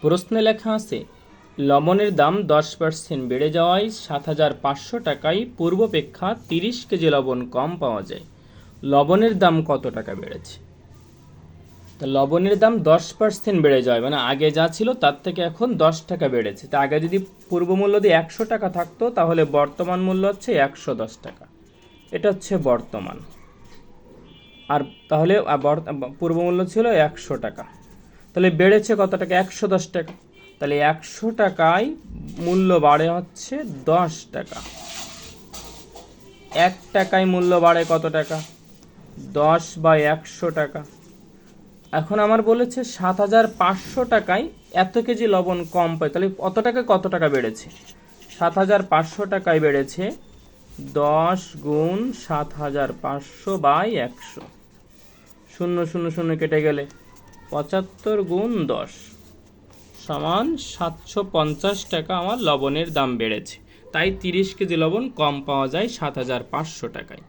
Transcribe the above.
প্রশ্নে লেখা আছে লবণের দাম 10% বেড়ে যাওয়ায় 7,500 টাকায় পূর্বাপেক্ষা 30 কেজি লবণ কম পাওয়া যায়। লবণের দাম কত টাকা বেড়েছে? তো লবণের দাম 10% বেড়ে যায়, মানে আগে যা ছিল তার থেকে এখন 10 টাকা বেড়েছে। তা আগে যদি পূর্ব মূল্য দিয়ে 100 টাকা থাকতো তাহলে বর্তমান মূল্য হচ্ছে 110 টাকা। এটা হচ্ছে বর্তমান। আর তাহলে পূর্ব মূল্য ছিল 100 টাকা, তাহলে বেড়েছে কত টাকা? 110 টাকা। তাহলে 100 টাকায় মূল্য বাড়ে হচ্ছে 10 টাকা। 1 টাকায় মূল্য বাড়ে কত টাকা? 10/100 টাকা। এখন আমার বলেছে 7,500 টাকায় এত কেজি লবণ কম পায়, তাহলে কত টাকা বেড়েছে? 7,500 টাকায় বেড়েছে 10 গুণ 7,500/100। 0 0 0 কেটে গেলে 75 গুণ 10 সমান 750 টাকা আমার লবণের দাম বেড়েছে। তাই 30 কেজি লবণ কম পাওয়া যায় 7,500 টাকায়।